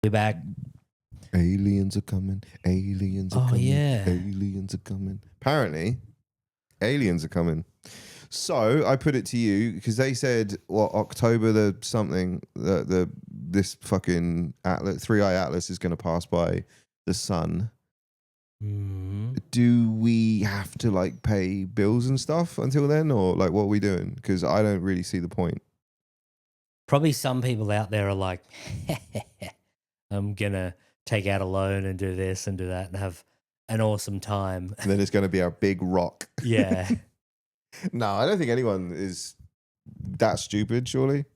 We're back. Aliens are coming. Aliens are coming. Yeah. Aliens are coming. Apparently, aliens are coming. So I put it to you because they said October the something this fucking atlas, 3i Atlas is going to pass by the sun. Mm-hmm. Do we have to like pay bills and stuff until then, or like what are we doing? Because I don't really see the point. Probably some people out there are like, I'm going to take out a loan and do this and do that and have an awesome time. And then it's going to be our big rock. Yeah. No, I don't think anyone is that stupid, surely.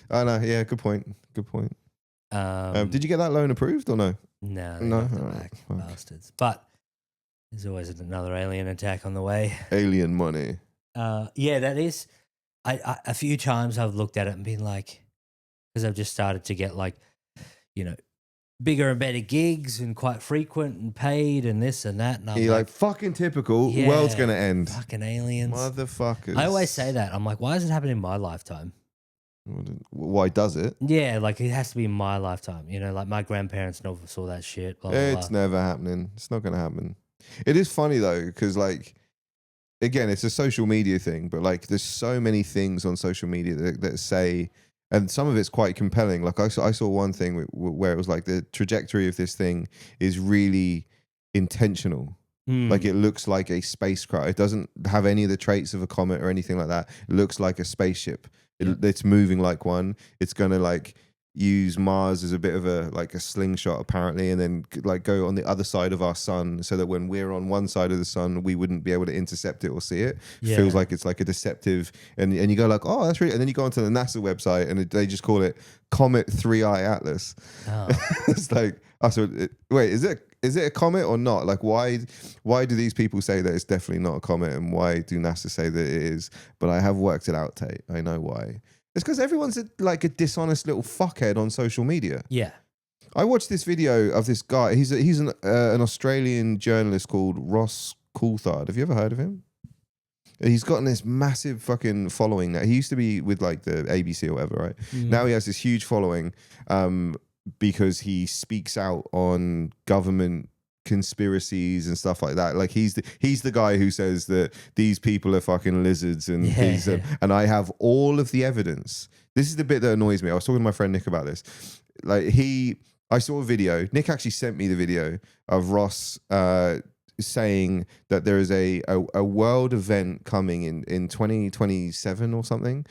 Oh, no, yeah, good point. Good point. Did you get that loan approved or no? No, No? no, back, bastards. But there's always another alien attack on the way. Alien money. Yeah, that is. I a few times I've looked at it and been like, because I've just started to get like, you know, bigger and better gigs and quite frequent and paid and this and that. And I'm You're like, fucking typical. yeah, World's going to end. Fucking aliens. Motherfuckers. I always say that. I'm like, why does it happen in my lifetime? Why does it? Yeah, like it has to be in my lifetime. You know, like my grandparents never saw that shit. Blah, blah, It's blah. never happening. It's not going to happen. It is funny though, because like, again, it's a social media thing, but like there's so many things on social media that say, and some of it's quite compelling. Like I saw one thing where it was like the trajectory of this thing is really intentional. Like it looks like a spacecraft. It doesn't have any of the traits of a comet or anything like that. It looks like a spaceship. It's moving like one. It's going to like use Mars as a bit of a slingshot apparently, and then like go on the other side of our sun so that when we're on one side of the sun we wouldn't be able to intercept it or see it. Yeah. Feels like it's like a deceptive, and you go like, oh, that's really, and then you go onto the NASA website and they just call it Comet 3i Atlas. Oh. It's like, wait, is it a comet or not? Like why do these people say that it's definitely not a comet, and why do NASA say that it is? But I have worked it out, Tate. I know why. It's because everyone's like a dishonest little fuckhead on social media. Yeah. I watched this video of this guy. He's an Australian journalist called Ross Coulthard. Have you ever heard of him? He's gotten this massive fucking following now. He used to be with like the ABC or whatever, right? Now he has this huge following because he speaks out on government conspiracies and stuff like that. Like he's the guy who says that these people are fucking lizards and and I have all of the evidence. This is the bit that annoys me. I was talking to my friend Nick about this. Like I saw a video. Nick actually sent me the video of Ross saying that there is a world event coming in 2027 or something,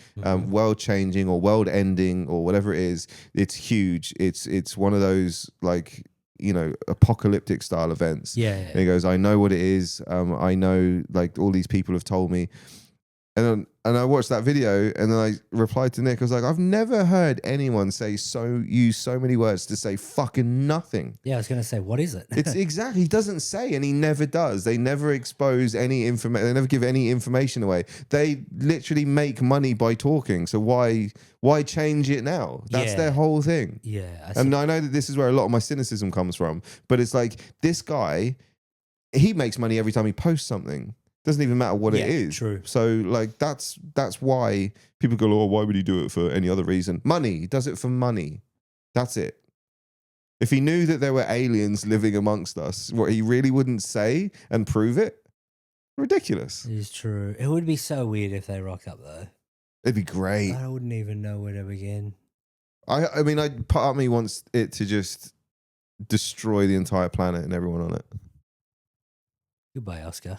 world changing or world ending or whatever it is. It's huge. It's one of those like, you know, apocalyptic style events. Yeah. And he goes, I know what it is. I know, like, all these people have told me. And I watched that video and then I replied to Nick. I was like, I've never heard anyone use so many words to say fucking nothing. Yeah, I was going to say, what is it? It's exactly, he doesn't say, and he never does. They never expose any information. They never give any information away. They literally make money by talking. So why change it now? That's their whole thing. Yeah. And I know that this is where a lot of my cynicism comes from, but it's like this guy, he makes money every time he posts something. Doesn't even matter what it is. True. So like that's why people go, oh, why would he do it for any other reason? Money. He does it for money. That's it. If he knew that there were aliens living amongst us, what he really wouldn't say and prove it? Ridiculous. It is true. It would be so weird if they rocked up though. It'd be great. I wouldn't even know where to begin. I mean, part of me wants it to just destroy the entire planet and everyone on it. Goodbye, Oscar.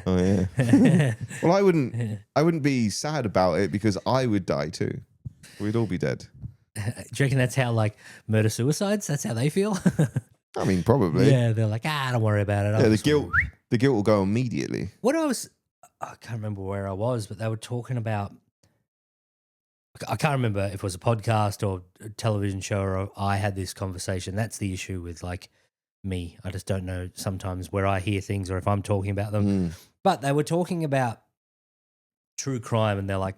Oh yeah. Well, I wouldn't be sad about it because I would die too. We'd all be dead. Do you reckon that's how like murder suicides? That's how they feel? I mean, probably. Yeah, they're like, don't worry about it. Yeah, the guilt will go immediately. I can't remember where I was, but they were talking about. I can't remember if it was a podcast or a television show or I had this conversation. That's the issue with like me. I just don't know sometimes where I hear things or if I'm talking about them. But they were talking about true crime and they're like,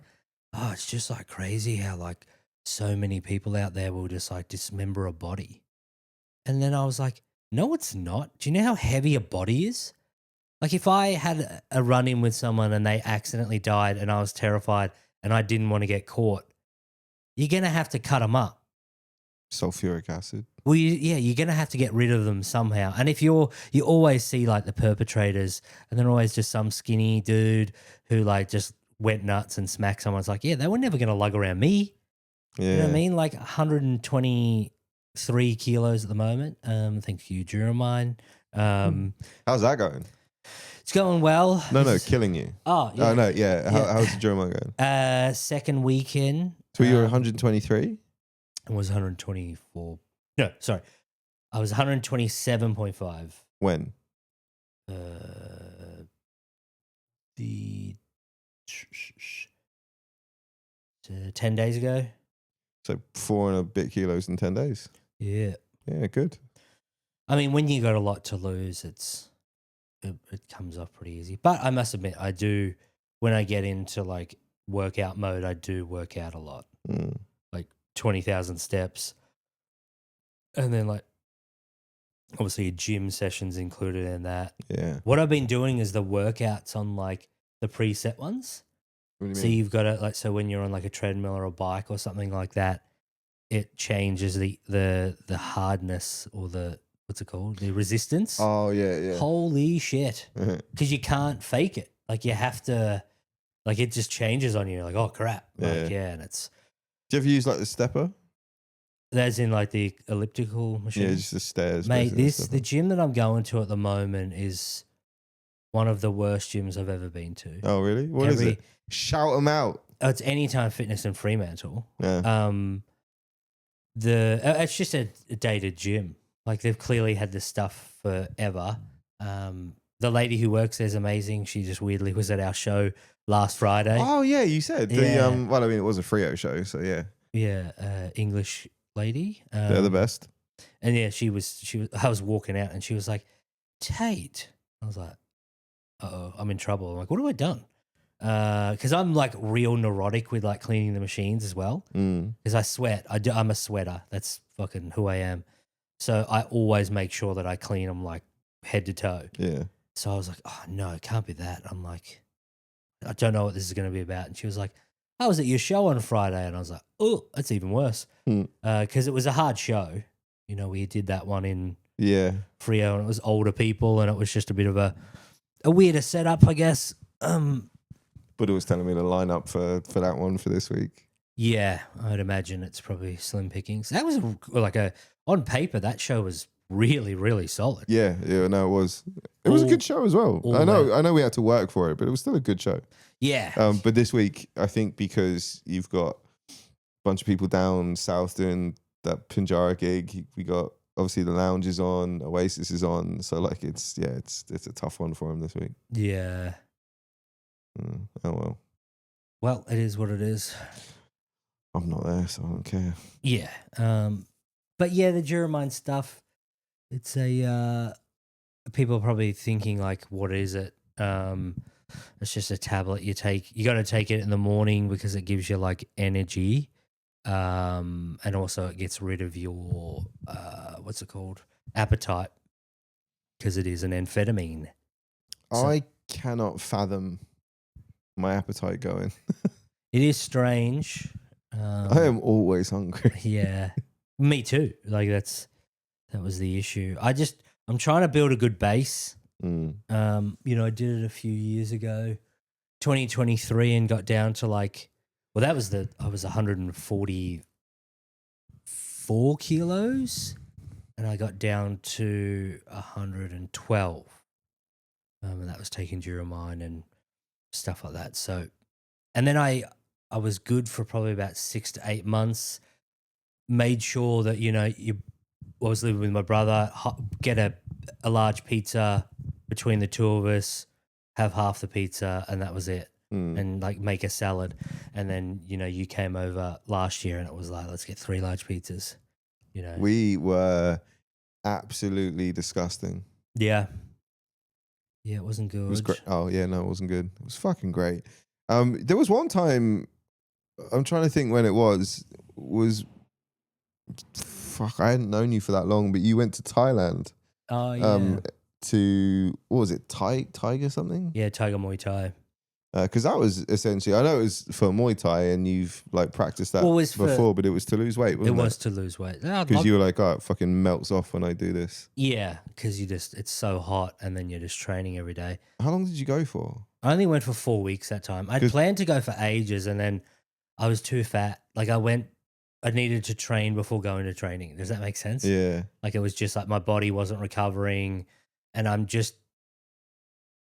oh, it's just like crazy how like so many people out there will just like dismember a body. And then I was like, no, it's not. Do you know how heavy a body is? Like if I had a run-in with someone and they accidentally died and I was terrified and I didn't want to get caught, you're going to have to cut them up. Sulfuric acid. Well, you're going to have to get rid of them somehow. And if you always see like the perpetrators, and then always just some skinny dude who like just went nuts and smacked someone. It's like, yeah, they were never going to lug around me. Yeah. You know what I mean? Like 123 kilos at the moment. Thank you, duromine. How's that going? It's going well. No, killing you. Oh, yeah. Oh, no, yeah. How's the duromine going? Second weekend. So you were 123? I was 124. No, sorry. I was 127.5. When? The 10 days ago. So 4 and a bit kilos in 10 days. Yeah. Yeah, good. I mean, when you got a lot to lose, it comes off pretty easy. But I must admit, I do, when I get into like workout mode, I do work out a lot. Like 20,000 steps. And then like, obviously gym sessions included in that. Yeah. What I've been doing is the workouts on like the preset ones. What do you So mean? you've got it like, so when you're on like a treadmill or a bike or something like that, it changes the hardness or the, what's it called? The resistance. Oh, yeah. Holy shit. Because you can't fake it. Like you have to, like it just changes on you. Like, oh crap. Like, yeah. And it's, Do you ever use like the stepper? that's in like the elliptical machine. Yeah, just the stairs. Mate, basically, the gym that I'm going to at the moment is one of the worst gyms I've ever been to. Oh, really? What is it? Shout them out. It's Anytime Fitness in Fremantle. Yeah. It's just a dated gym. Like they've clearly had this stuff forever. The lady who works there is amazing. She just weirdly was at our show last Friday. Oh, yeah, you said. Yeah. Well, I mean, it was a Frio show, so yeah. Yeah, English lady. They're the best. And yeah, she was. I was walking out, and she was like, "Tait." I was like, "Uh-oh, I'm in trouble." I'm like, "What have I done?" Because I'm like real neurotic with like cleaning the machines as well. Because I sweat. I'm a sweater. That's fucking who I am. So I always make sure that I clean them like head to toe. Yeah. So I was like, "Oh no, it can't be that." I'm like, I don't know what this is going to be about. And she was like, "I was at your show on Friday," and I was like, "Oh, that's even worse." Because it was a hard show. You know, we did that one in Frio, and it was older people, and it was just a bit of a weirder setup, I guess. Buddha was telling me to line up for that one for this week. Yeah, I'd imagine it's probably slim pickings. That was on paper, that show was really, really solid. Yeah, no, it was. It was a good show as well. I know we had to work for it, but it was still a good show. Yeah. But this week, I think because you've got a bunch of people down south doing that Pinjara gig, we got obviously the Lounge is on, Oasis is on, so like it's a tough one for him this week. Yeah. Oh well. Well, it is what it is. I'm not there, so I don't care. Yeah. But yeah, the duromine stuff, it's people are probably thinking like, what is it? It's just a tablet you take. You got to take it in the morning because it gives you like energy. And also it gets rid of your, what's it called? Appetite, because it is an amphetamine. So, I cannot fathom my appetite going. It is strange. I am always hungry. Yeah, me too. Like that was the issue. I'm trying to build a good base. You know, I did it a few years ago, 2023, and got down to like, well, I was 144 kilos, and I got down to 112. And that was taking duromine and stuff like that. So, and then I was good for probably about 6 to 8 months. Made sure that, you know, I was living with my brother, get a large pizza between the two of us, have half the pizza, and that was it. And like make a salad. And then, you know, you came over last year and it was like, let's get 3 large pizzas, you know. We were absolutely disgusting. Yeah. Yeah, it wasn't good. It was great. Oh, yeah, no, it wasn't good. It was fucking great. There was one time, I'm trying to think when it was, fuck, I hadn't known you for that long, but you went to Thailand. Oh, yeah. To, what was it, Tiger something? Yeah, Tiger Muay Thai. Because that was essentially, I know it was for Muay Thai and you've like practiced that before, but it was to lose weight, wasn't it? It was to lose weight. Because you were like, oh, it fucking melts off when I do this. Yeah, because it's so hot and then you're just training every day. How long did you go for? I only went for 4 weeks that time. I'd planned to go for ages and then I was too fat. Like I needed to train before going to training. Does that make sense? Yeah. Like it was just like my body wasn't recovering and I'm just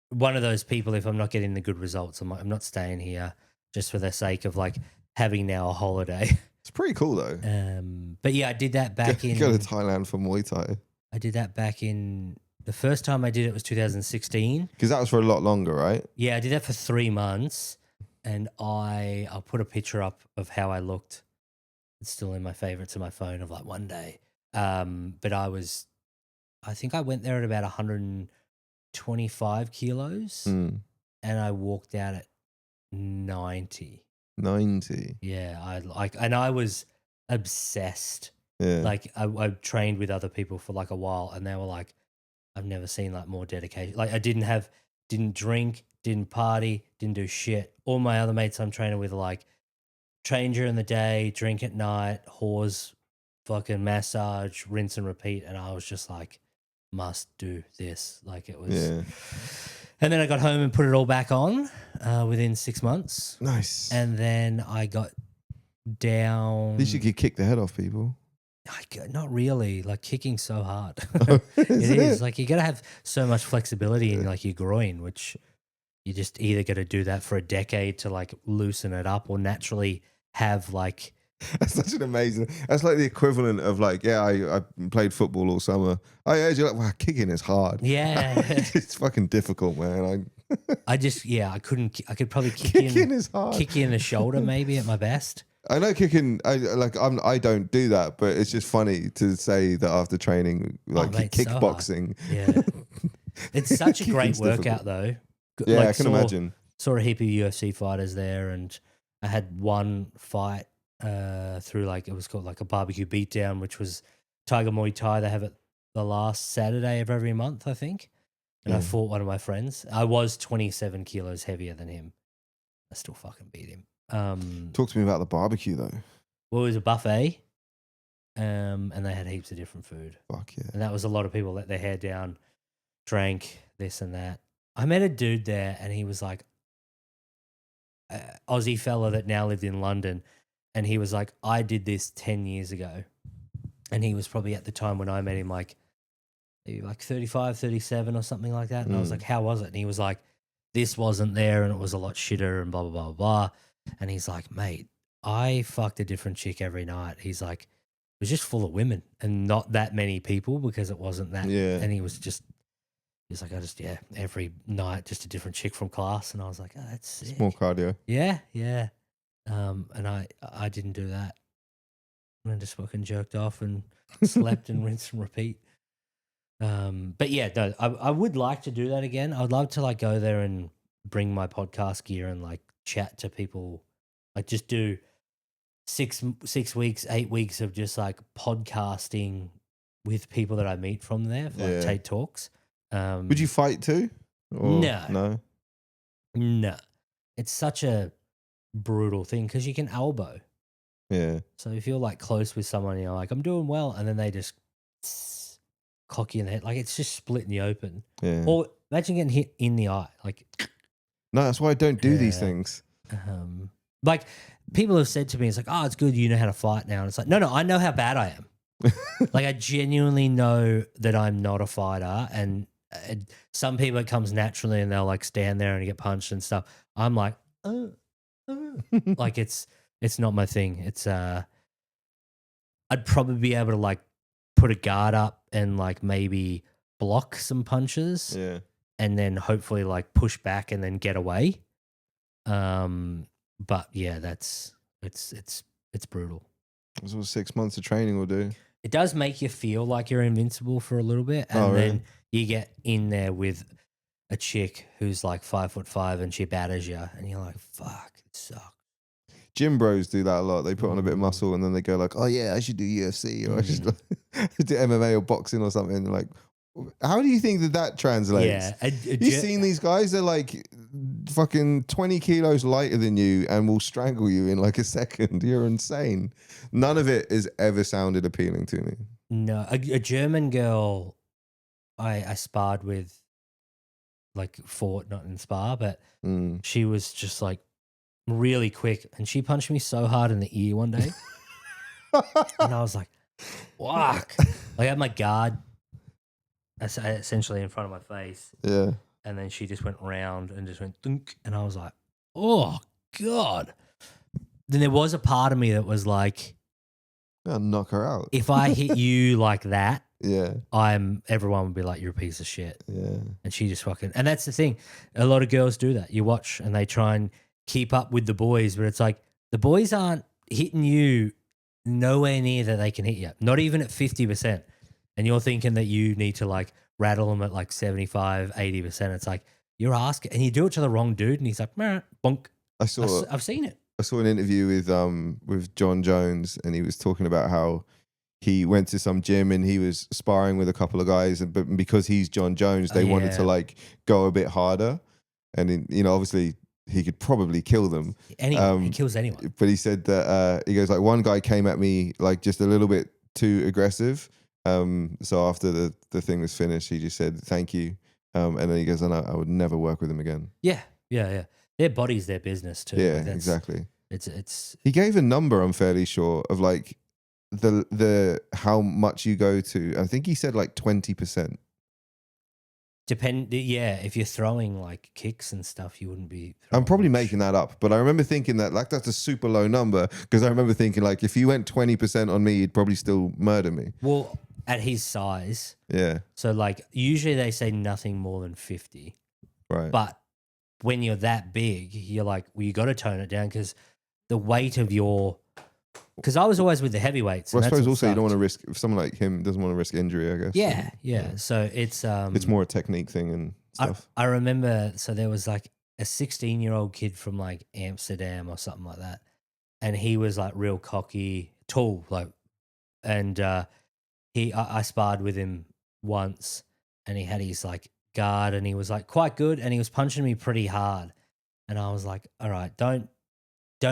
one of those people, if I'm not getting the good results, I'm not staying here just for the sake of like having now a holiday. It's pretty cool though. But yeah, I did that back in... Go to Thailand for Muay Thai. I did that back in... The first time I did it was 2016. Because that was for a lot longer, right? Yeah, I did that for 3 months and I'll put a picture up of how I looked. It's still in my favorites on my phone of like one day. But I think I went there at about 125 kilos and I walked out at 90. 90. Yeah, I was obsessed. Yeah. Like I trained with other people for like a while and they were like, I've never seen like more dedication. Like I didn't drink, didn't party, didn't do shit. All my other mates I'm training with are like train during the day, drink at night, whores, fucking massage, rinse and repeat. And I was just like, must do this. Like it was. Yeah. And then I got home and put it all back on within 6 months. Nice. And then I got down. At least you could kick the head off people. Not really. Like kicking so hard. It is. Like you got to have so much flexibility in like your groin, which you just either got to do that for a decade to like loosen it up or naturally have like. That's such an amazing. That's like the equivalent of like, yeah, I played football all summer. I heard you like, wow, kicking is hard. Yeah, it's fucking difficult, man. I couldn't. I could probably kicking is hard. Kick you in the shoulder, maybe at my best. I know kicking. I don't do that, but it's just funny to say that after training, like kickboxing. So yeah, it's such a great workout though. Yeah, like, I can imagine. Saw a heap of UFC fighters there, and I had one fight through like it was called like a barbecue beatdown, which was Tiger Muay Thai. They have it the last Saturday of every month, I think. And I fought one of my friends. I was 27 kilos heavier than him. I still fucking beat him. Talk to me about the barbecue though. Well, it was a buffet, and they had heaps of different food. Fuck yeah! And that was a lot of people let their hair down, drank this and that. I met a dude there, and he was like, Aussie fella that now lived in London, and he was like, I did this 10 years ago, and he was probably at the time when I met him like maybe like 35, 37 or something like that. And I was like, how was it? And he was like, this wasn't there, and it was a lot shitter, and blah blah blah blah. And he's like, mate, I fucked a different chick every night. He's like, it was just full of women and not that many people because it wasn't that. Yeah. And he's like, every night just a different chick from class. And I was like, oh, that's sick. It's more cardio. Yeah, yeah. And I didn't do that. I just fucking jerked off and slept and rinse and repeat. But yeah, no, I would like to do that again. I'd love to like go there and bring my podcast gear and like chat to people, like just do 6 weeks, 8 weeks of just like podcasting with people that I meet from there for like Tait Talks. Would you fight too? Or no. It's such a brutal thing because you can elbow. Yeah. So if you're like close with someone, you're like, I'm doing well, and then they just cock you in the head, like it's just split in the open. Yeah. Or imagine getting hit in the eye, like. No, that's why I don't do these things. Like people have said to me, it's like, oh, it's good you know how to fight now. And it's like, no, I know how bad I am. Like I genuinely know that I'm not a fighter, and some people it comes naturally and they'll like stand there and get punched and stuff. I'm like, like it's not my thing. It's I'd probably be able to like put a guard up and like maybe block some punches. Yeah. And then hopefully like push back and then get away. But yeah, it's brutal. That's what 6 months of training will do. It does make you feel like you're invincible for a little bit, and then you get in there with a chick who's like 5'5" and she batters you, and you're like, "Fuck, it sucks." Gym bros do that a lot. They put on a bit of muscle and then they go like, "Oh yeah, I should do UFC or I should do MMA or boxing or something." And they're like, How do you think that translates? Yeah. You've seen these guys? They're like fucking 20 kilos lighter than you and will strangle you in like a second. You're insane. None of it has ever sounded appealing to me. No, a German girl I sparred with, like fought, not in spar, but she was just like really quick, and she punched me so hard in the ear one day. And I was like, fuck. I had my guard essentially in front of my face. Yeah. And then she just went round and just went thunk. And I was like, oh, God. Then there was a part of me that was like, I'll knock her out. if I hit you like that, Yeah. everyone would be like, you're a piece of shit. Yeah. And she just fucking, and that's the thing. A lot of girls do that. You watch and they try and keep up with the boys, but it's like the boys aren't hitting you nowhere near that they can hit you, not even at 50%. And you're thinking that you need to like rattle them at like 75, 80%. It's like you're asking, and you do it to the wrong dude, and he's like, meh, bonk. I've seen it. I saw an interview with John Jones, and he was talking about how he went to some gym and he was sparring with a couple of guys, but because he's John Jones, they wanted to like go a bit harder, and you know, obviously he could probably kill them. He kills anyone. But he said that he goes like, one guy came at me like just a little bit too aggressive. So after the thing was finished, he just said thank you, and then he goes, and I would never work with him again. Yeah. Their body's their business too. Yeah, exactly. It's. He gave a number, I'm fairly sure, of like the how much you go to. I think he said like 20%. If you're throwing like kicks and stuff, you wouldn't be. I'm probably making that up, but I remember thinking that like that's a super low number, because I remember thinking like if you went 20% on me, you'd probably still murder me. Well, at his size. Yeah. So like usually they say nothing more than 50. Right. But when you're that big, you're like, well, you got to tone it down because the weight of your. Because I was always with the heavyweights. Well, I suppose also you don't want to risk, if someone like him doesn't want to risk injury, I guess. Yeah. So it's more a technique thing and stuff. I remember, so there was like a 16-year-old kid from like Amsterdam or something like that, and he was like real cocky, tall, like, and I sparred with him once, and he had his like guard, and he was like quite good, and he was punching me pretty hard, and I was like, all right, don't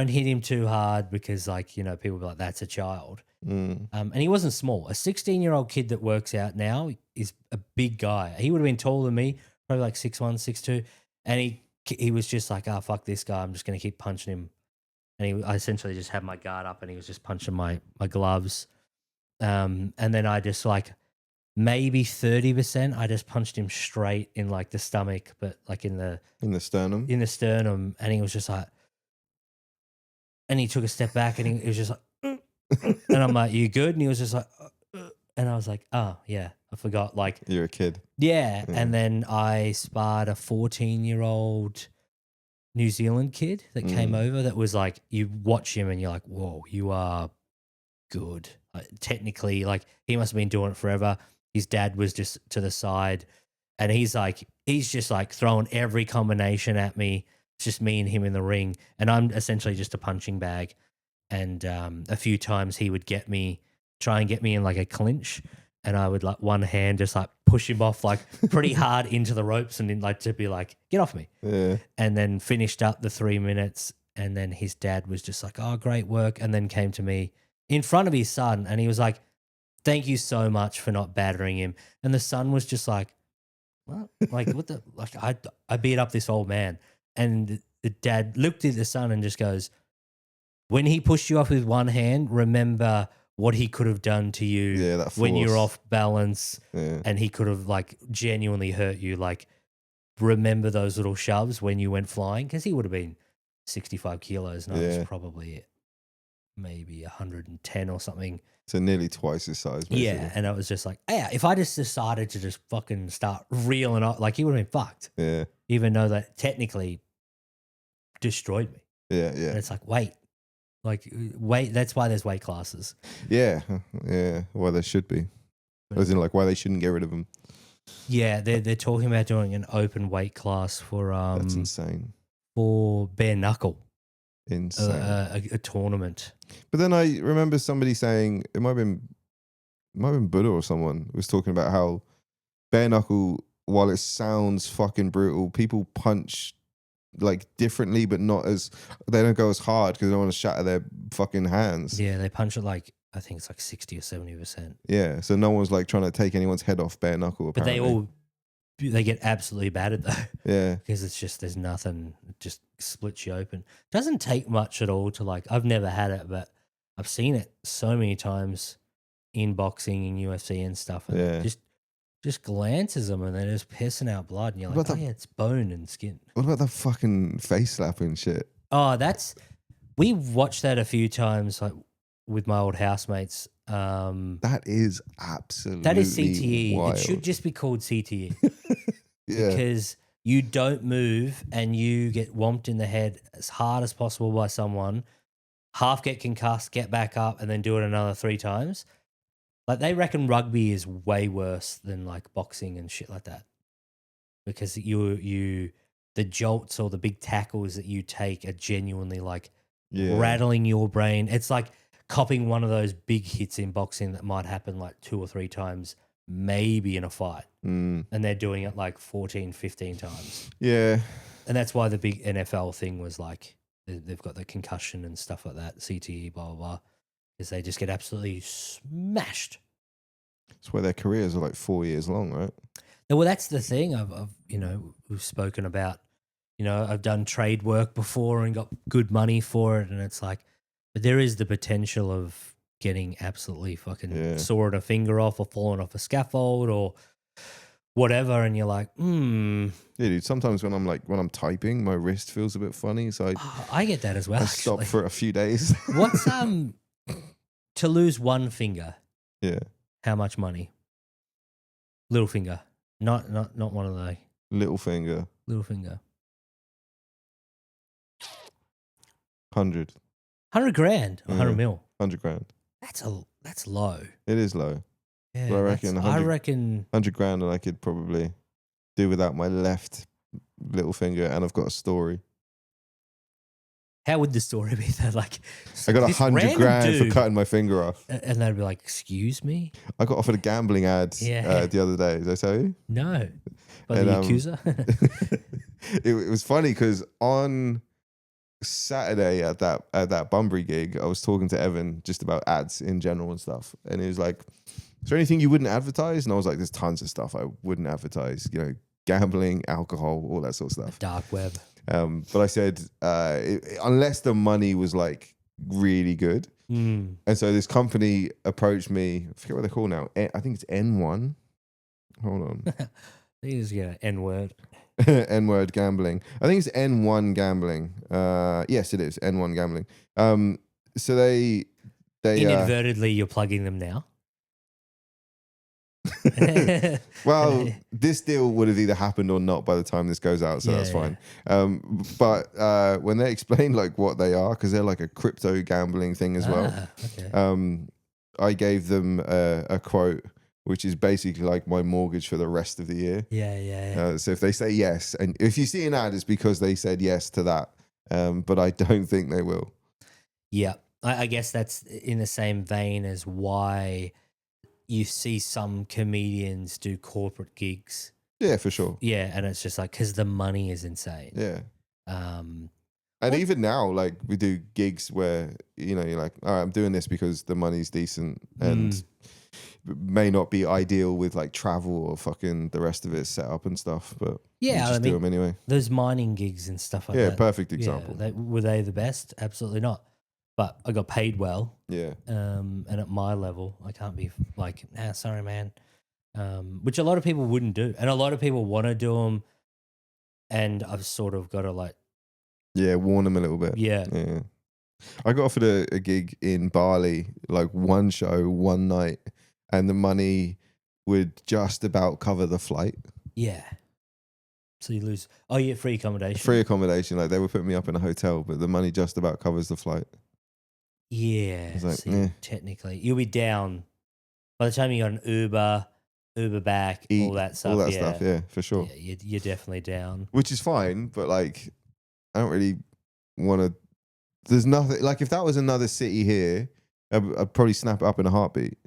hit him too hard, because like, you know, people be like, that's a child. And he wasn't small. A 16-year-old kid that works out now is a big guy. He would have been taller than me, probably like 6'1", 6'2", and he was just like, oh, fuck this guy, I'm just going to keep punching him. And I essentially just had my guard up, and he was just punching my gloves. And then I just like maybe 30%, I just punched him straight in like the stomach, but like in the sternum. And he was just like, and he took a step back, and he was just like, and I'm like, you good? And he was just like, and I was like, oh yeah, I forgot. Like, you're a kid. Yeah. And then I sparred a 14-year-old New Zealand kid that came over that was like, you watch him and you're like, whoa, you are good. Like, technically, like he must have been doing it forever. His dad was just to the side, and he's just like throwing every combination at me. It's just me and him in the ring, and I'm essentially just a punching bag. And a few times he would try and get me in like a clinch, and I would like one hand just like push him off like pretty hard into the ropes, and then like to be like, get off me. Yeah. And then finished up the 3 minutes, and then his dad was just like, oh, great work, and then came to me in front of his son, and he was like, thank you so much for not battering him. And the son was just like, what? Like, what the? Like, I beat up this old man. And the dad looked at the son and just goes, when he pushed you off with one hand, remember what he could have done to you when you're off balance, and he could have like genuinely hurt you. Like, remember those little shoves when you went flying, because he would have been 65 kilos and I was probably maybe 110 or something. So nearly twice his size. Basically. Yeah, and I was just like, yeah, if I just decided to just fucking start reeling up, like he would have been fucked. Yeah. Even though that technically destroyed me. Yeah. And it's like, wait, that's why there's weight classes. Yeah. Well, there should be. As in, like, why they shouldn't get rid of them. Yeah, they're talking about doing an open weight class for that's insane. For bare knuckle. Insane. A tournament. But then I remember somebody saying, it might have been Buddha or someone was talking about how bare knuckle, while it sounds fucking brutal, people punch like differently, but not as, they don't go as hard because they don't want to shatter their fucking hands. Yeah, they punch it like, I think it's like 60 or 70%. Yeah, so no one's like trying to take anyone's head off bare knuckle. Apparently. But they get absolutely battered though. Yeah, because it's just, there's nothing, it just splits you open. Doesn't take much at all to like, I've never had it, but I've seen it so many times in boxing and UFC and stuff. And yeah. just glances them and they're just pissing out blood. And you're like, yeah, it's bone and skin. What about the fucking face slapping shit? Oh, we watched that a few times, like with my old housemates. That is absolutely That is CTE. wild. It should just be called CTE. Yeah. Because you don't move and you get whomped in the head as hard as possible by someone, half get concussed, get back up, and then do it another 3 times. Like, they reckon rugby is way worse than like boxing and shit like that, because the jolts or the big tackles that you take are genuinely like rattling your brain. It's like copping one of those big hits in boxing that might happen like 2 or 3 times, maybe in a fight, and they're doing it like 14, 15 times. Yeah, and that's why the big NFL thing was like they've got the concussion and stuff like that, CTE, blah blah blah. Is they just get absolutely smashed. That's why their careers are like 4 years long, right? Well, that's the thing. I've we've spoken about. I've done trade work before and got good money for it, and it's like, but there is the potential of getting absolutely fucking sawing a finger off or falling off a scaffold or whatever, and you're like, Yeah, dude. Sometimes when I'm typing, my wrist feels a bit funny, so I get that as well. I stop for a few days. What's to lose one finger? Yeah. How much money? Little finger, not one of the Little finger. Little finger. 100 grand, 100 mil. 100 grand. That's low. It is low. Yeah, but I reckon 100 grand, and I could probably do without my left little finger, and I've got a story. How would the story be though? Like, I got 100 grand for cutting my finger off, and they'd be like, "Excuse me." I got offered a gambling ad the other day. Did I tell you? No, by the accuser. It was funny because on Saturday at that Bunbury gig, I was talking to Evan just about ads in general and stuff, and he was like, "Is there anything you wouldn't advertise?" And I was like, "There's tons of stuff I wouldn't advertise. Gambling, alcohol, all that sort of stuff. Dark web." But I said, unless the money was like really good. And so this company approached me. I forget what they're called now. I think it's N1. Hold on. You just get an N-word. N-word gambling. I think it's N1 gambling. Yes, it is N1 gambling. So they inadvertently you're plugging them now. Well, this deal would have either happened or not by the time this goes out, so that's fine. But when they explain like what they are, because they're like a crypto gambling thing as well. Okay. I gave them a quote, which is basically like my mortgage for the rest of the year. Yeah. So if they say yes, and if you see an ad, it's because they said yes to that. But I don't think they will. Yeah, I guess that's in the same vein as why you see some comedians do corporate gigs. Yeah, for sure. Yeah, and it's just like, because the money is insane. Yeah. And even now, like, we do gigs where, you're like, all right, I'm doing this because the money's decent and may not be ideal with like travel or fucking the rest of it set up and stuff, but just do them anyway. Those mining gigs and stuff like that. Yeah, perfect example. Yeah, were they the best? Absolutely not. But I got paid well. Yeah. And at my level, I can't be like, sorry, man. Which a lot of people wouldn't do. And a lot of people want to do them. And I've sort of got to like... Yeah, warn them a little bit. Yeah. I got offered a gig in Bali, like one show, one night, and the money would just about cover the flight. Yeah. So you lose... Oh, yeah, free accommodation. Free accommodation. Like, they were putting me up in a hotel, but the money just about covers the flight. Yeah, like, technically. You'll be down. By the time you got an Uber back, all that stuff. All that stuff, yeah, for sure. Yeah, you're definitely down. Which is fine, but like, I don't really want to... There's nothing... Like, if that was another city here, I'd probably snap it up in a heartbeat.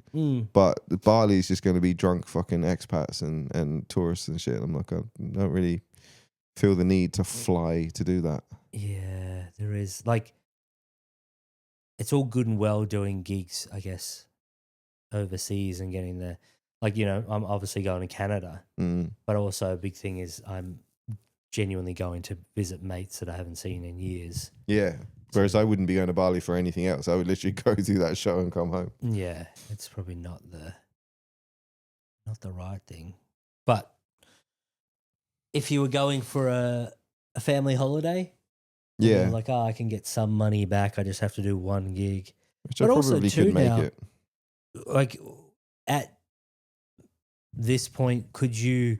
But Bali is just going to be drunk fucking expats and tourists and shit. I'm like, I don't really feel the need to fly to do that. Yeah, there is. Like, it's all good and well doing gigs, I guess, overseas and getting the, like, you know, I'm obviously going to Canada, but also a big thing is I'm genuinely going to visit mates that I haven't seen in years. Yeah. Whereas I wouldn't be going to Bali for anything else. I would literally go do that show and come home. Yeah, it's probably not the right thing. But if you were going for a family holiday, yeah, you're like, oh, I can get some money back. I just have to do one gig. which But I also probably too could make now, it. like at this point, could you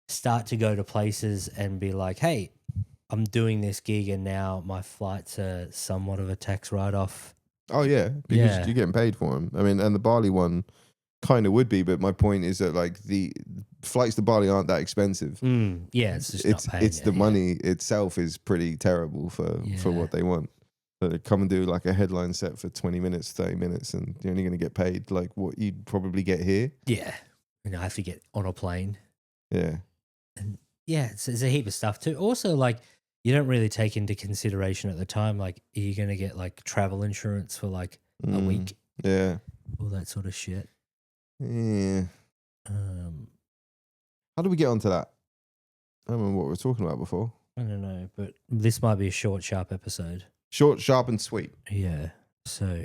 start to go to places and be like, hey, I'm doing this gig and now my flights are somewhat of a tax write-off? Oh yeah, because you're getting paid for them. I mean, and the Bali one kind of would be, but my point is that like the flights to Bali aren't that expensive. Yeah, it's just not paying. It's the money itself is pretty terrible for what they want. So they come and do like a headline set for 20 minutes, 30 minutes, and you're only going to get paid like what you'd probably get here. Yeah, and I have to get on a plane. Yeah, and yeah, it's a heap of stuff too. Also, like, you don't really take into consideration at the time, like, are you going to get like travel insurance for like a week? Yeah, all that sort of shit. Yeah. How did we get onto that? I don't remember what we were talking about before. I don't know, but this might be a short, sharp episode. Short, sharp, and sweet. Yeah. So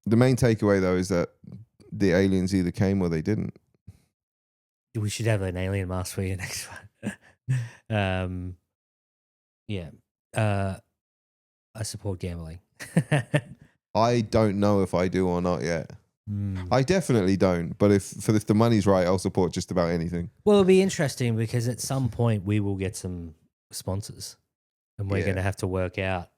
the main takeaway though is that the aliens either came or they didn't. We should have an alien mask for you next one. Yeah. I support gambling. I don't know if I do or not yet. I definitely don't. But if the money's right, I'll support just about anything. Well, it'll be interesting because at some point we will get some sponsors, and we're going to have to work out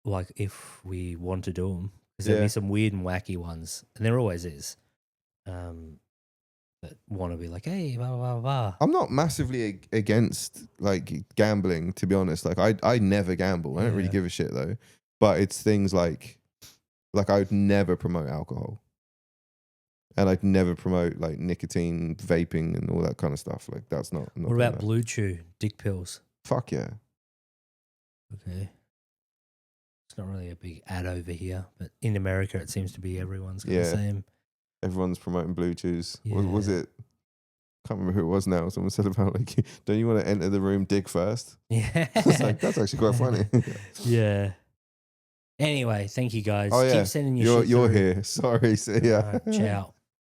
like if we want to do them, because there'll be some weird and wacky ones, and there always is. That want to be like, hey, blah blah blah blah. I'm not massively against like gambling, to be honest. Like I never gamble. I don't really give a shit though. But it's things like I would never promote alcohol. And I'd never promote like nicotine, vaping, and all that kind of stuff. Like that's not. What about Blue Chew, dick pills? Fuck yeah. Okay. It's not really a big ad over here, but in America it seems to be everyone's got the same. Everyone's promoting Blue Chews. Yeah. Was it? Can't remember who it was now. Someone said about like, don't you want to enter the room dick first? Yeah. It's like, that's actually quite funny. Yeah. Anyway, thank you guys. Oh yeah. Keep sending your You're here. Sorry. See ya. Ciao.